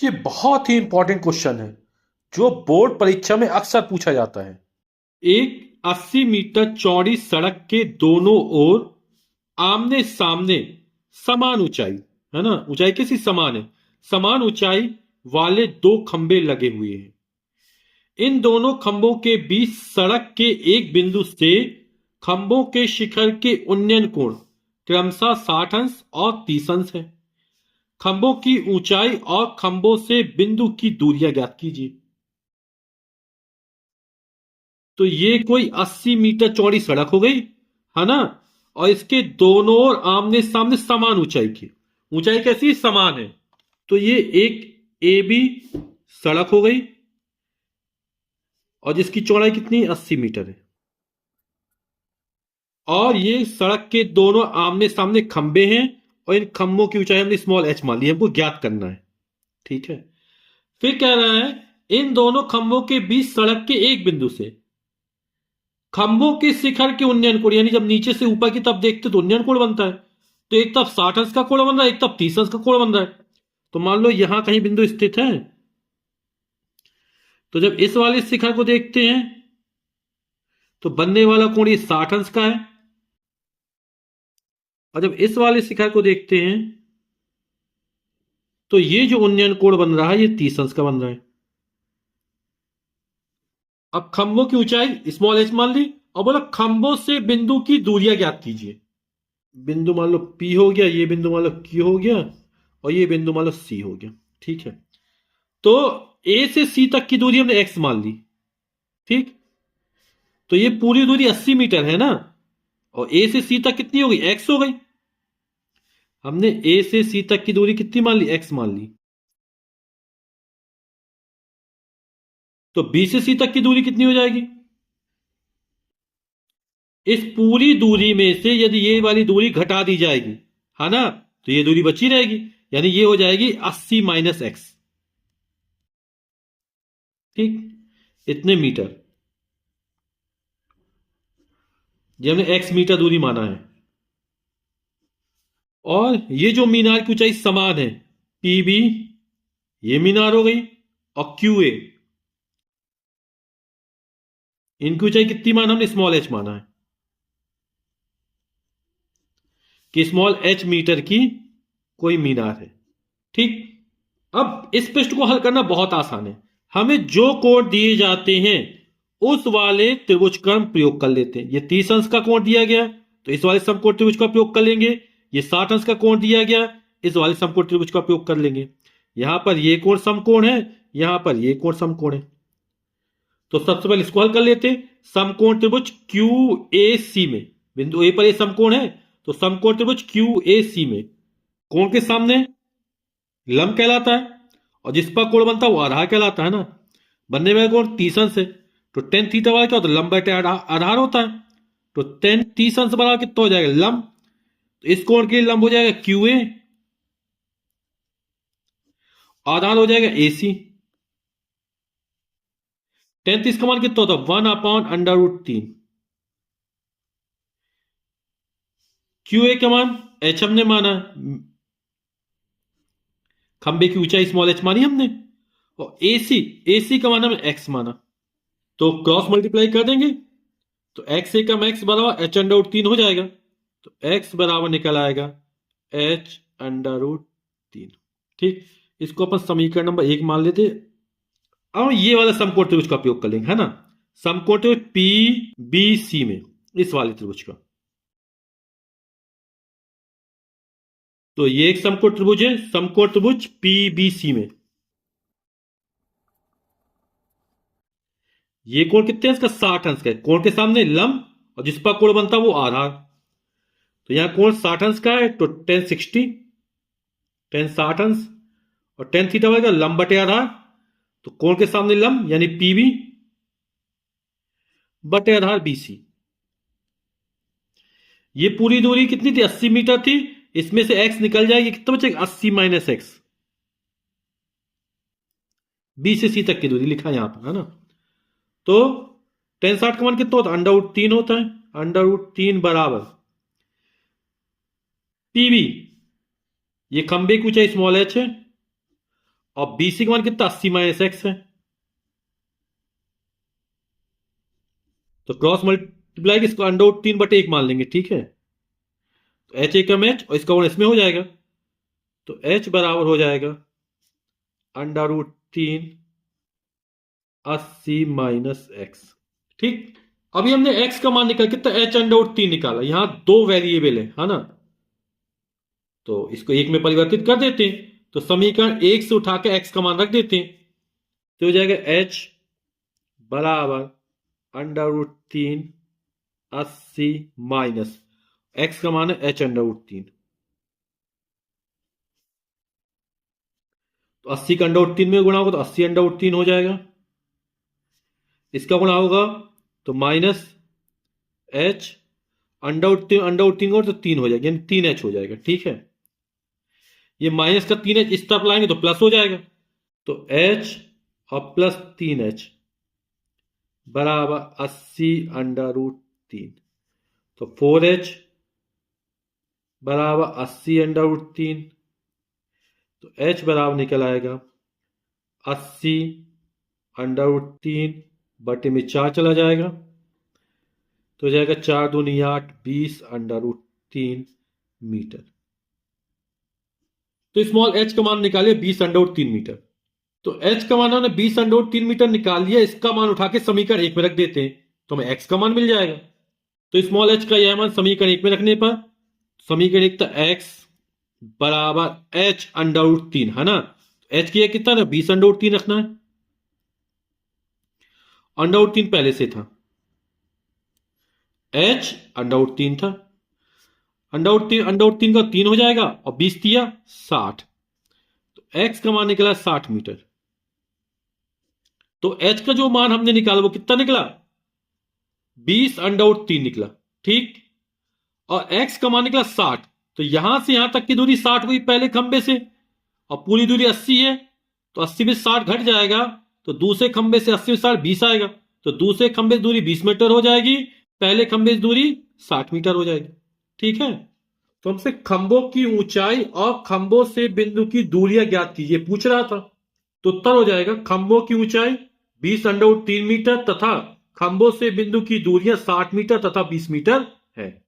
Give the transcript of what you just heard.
ये बहुत ही important question है जो बोर्ड परीक्षा में अक्सर पूछा जाता है। एक 80 मीटर चौड़ी सड़क के दोनों ओर आमने सामने समान ऊंचाई, है ना, ऊंचाई कैसी समान है, समान ऊंचाई वाले दो खंबे लगे हुए हैं। इन दोनों खंभों के बीच सड़क के एक बिंदु से खंभों के शिखर के उन्नयन कोण क्रमशः 60 अंश और 30 अंश है। खंभों की ऊंचाई और खंभों से बिंदु की दूरियां ज्ञात कीजिए। तो ये कोई 80 मीटर चौड़ी सड़क हो गई, है ना, और इसके दोनों ओर आमने सामने समान ऊंचाई की, ऊंचाई कैसी समान है। तो ये एक ए बी सड़क हो गई और जिसकी चौड़ाई कितनी 80 मीटर है। और ये सड़क के दोनों आमने सामने खंबे हैं और इन खंभों की ऊंचाई हमने स्मॉल एच मान ली, हमको ज्ञात करना है। ठीक है, फिर कह रहा है इन दोनों खंभों के बीच सड़क के एक बिंदु से खंभों के शिखर के उन्नयन कोण, यानी जब नीचे से ऊपर की तरफ देखते तो उन्नयन कोण बनता है। तो एक तरफ 60 अंश का कोण बन रहा है, एक तरफ 30 अंश का कोण बन रहा है। तो मान लो यहां कहीं बिंदु स्थित है, तो जब इस वाले शिखर को देखते हैं तो बनने वाला कोण ये 60 अंश का है, और जब इस वाले शिखर को देखते हैं तो ये जो उन्नयन कोण बन रहा है ये 30 अंश का बन रहा है। अब खंभों की ऊंचाई स्मॉल एच मान ली और बोला खंभों से बिंदु की दूरियां ज्ञात कीजिए। बिंदु मान लो P हो गया, ये बिंदु मान लो Q हो गया और ये बिंदु मान लो C हो गया। ठीक है, तो A से C तक की दूरी हमने X मान ली। ठीक, तो ये पूरी दूरी 80 मीटर है ना, और A से C तक कितनी हो गई, X हो गई। हमने A से C तक की दूरी कितनी मान ली, X मान ली। तो B से C तक की दूरी कितनी हो जाएगी, इस पूरी दूरी में से यदि ये वाली दूरी घटा दी जाएगी, है ना, तो ये दूरी बची रहेगी, यानी ये हो जाएगी 80 माइनस एक्स। ठीक, इतने मीटर, ये हमने एक्स मीटर दूरी माना है। और ये जो मीनार की ऊंचाई समान है, पी बी ये मीनार हो गई और क्यू ए, इनकी ऊंचाई कितनी माना हमने, स्मॉल एच माना है कि स्मॉल एच मीटर की कोई मीनार है। ठीक, अब इस प्रश्न को हल करना बहुत आसान है। हमें जो कोण दिए जाते हैं उस वाले त्रिभुज का हम प्रयोग कर लेते हैं। ये 30 अंश का कोण दिया गया तो इस वाले समकोण त्रिभुज का प्रयोग कर लेंगे। ये 60 अंश का कोण दिया गया, इस वाले समकोण त्रिभुज का प्रयोग कर लेंगे। यहां पर ये कोण समकोण है, यहां पर ये कोण समकोण है। तो सबसे पहले इसको हल कर लेते हैं। समकोण त्रिभुज क्यू ए सी में बिंदु ए पर ये समकोण है, तो समकोण त्रिभुज क्यू ए सी में कोण के सामने लंब कहलाता है और जिस पर कोण बनता है वो आधार कहलाता है ना। बनने वाला कोण 30 अंश है, तो टेन थीटा वाला क्या होता है, लंब बटे आधार होता है। तो टेन 30 अंश बराबर कितना हो जाएगा, लंब। तो इस कोण के लिए लंब हो जाएगा क्यू ए, आधार हो जाएगा ए सी। टेन 30 का मान कितना होता है, 1/√3। क्यू ए का मान एच हमने माना, खंबे की ऊंचाई स्मॉल एच मानी हमने, और एसी का मान हमने एक्स माना। तो क्रॉस मल्टीप्लाई कर देंगे तो एक्स ए कम एक्स बराबर H√3 हो जाएगा। तो एक्स बराबर निकल आएगा H√3। ठीक, इसको अपन समीकरण नंबर 1 मान लेते। अब ये वाला समकोण त्रिभुज का उपयोग कर लेंगे, है ना, समकोण त्रिभुज पी बी सी में, इस वाले त्रिभुज का। तो ये एक समकोण त्रिभुज है, समकोण त्रिभुज पीबीसी में ये कोण कितने हैं, इसका 60 अंश का है। कोण के सामने लंब और जिस पर कोण बनता है वो आधार। तो यहां कोण 60 अंश का है, तो टेन 60 अंश और टेन थीटा बनेगा लंब बटे आधार। तो कोण के सामने लंब यानी पीबी बटे आधार बीसी। ये पूरी दूरी कितनी थी, 80 मीटर थी। इसमें से x निकल जाएगी, कितना बचेगा, 80 माइनस एक्स। बी से सी तक की दूरी लिखा यहां पर, है ना। तो टेन 60 का मान कितना होता है, √3 होता है। √3 बराबर पीबी, ये खंबे की ऊंचाई स्मॉल एच है, और BC का मान कितना 80 माइनस एक्स है। तो क्रॉस मल्टीप्लाई इसको अंडर रूट 3/1 मान लेंगे, ठीक है। तो एच एकम एच और इसका गुण इसमें हो जाएगा, तो एच बराबर हो जाएगा अंडर रूट 3 80 माइनस एक्स। ठीक, अभी हमने एक्स का मान निकाला कितना, एच अंडर रूट 3 निकाला। यहां दो वेरिएबल है ना, तो इसको एक में परिवर्तित कर देते हैं। तो समीकरण एक से उठा के एक्स का मान रख देते हैं, तो हो जाएगा एच बराबर अंडर रूट 3 80 माइनस एक्स का मान है एच अंडर रूट 3। तो 80 का अंडर रूट 3 में गुणा होगा तो 80 अंडर रूट 3 हो जाएगा। इसका गुणा होगा तो माइनस एच अंडर रूट 3 और तो 3 हो जाएगा, यानी 3h हो जाएगा, ठीक है। ये माइनस का 3h इस तरफ लाएंगे तो प्लस हो जाएगा, तो h और प्लस 3h बराबर 80 अंडर रूट 3। तो 4h बराबर 80 अंडर रूट 3, तो h बराबर निकल आएगा 80 अंडर रूट 3 बटे में 4 चला जाएगा, तो हो जाएगा 4 दूनी 8 20 अंडर रूट 3 मीटर। तो स्मॉल h का मान निकालिए 20 अंडर रूट 3 मीटर। तो h का मान हमने 20 अंडर रूट 3 मीटर निकाल लिया, इसका मान उठा के समीकरण एक में रख देते हैं तो हमें x का मान मिल जाएगा। तो स्मॉल h का यह मान समीकरण एक में रखने पर समीकरण एक था x बराबर h अंडर रूट 3 है ना, h की कितना था 20 अंडर रूट 3 रखना है, अंडर रूट 3 पहले से था, h अंडर रूट 3 था, अंडर रूट 3 का 3 हो जाएगा और 20 दिया 60, तो x का मान निकला 60 मीटर। तो h का जो मान हमने निकाला वो कितना निकला 20 अंडर रूट 3 निकला, ठीक। और x का मान निकला 60, तो यहां से यहां तक की दूरी 60 हुई पहले खंबे से, और पूरी दूरी 80 है, तो 80 में 60 घट जाएगा, तो दूसरे खंबे से 80 में 60 20 आएगा, तो दूसरे खंबे से दूरी 20 मीटर हो जाएगी, पहले खंबे से दूरी 60 मीटर हो जाएगी, ठीक है। तो हमसे खंभों की ऊंचाई और खंभों से बिंदु की दूरियां ज्ञात कीजिए पूछ रहा था। तो उत्तर हो जाएगा खंभों की ऊंचाई 20 अंडर रूट 3 मीटर तथा खंभों से बिंदु की दूरियां 60 मीटर तथा 20 मीटर है।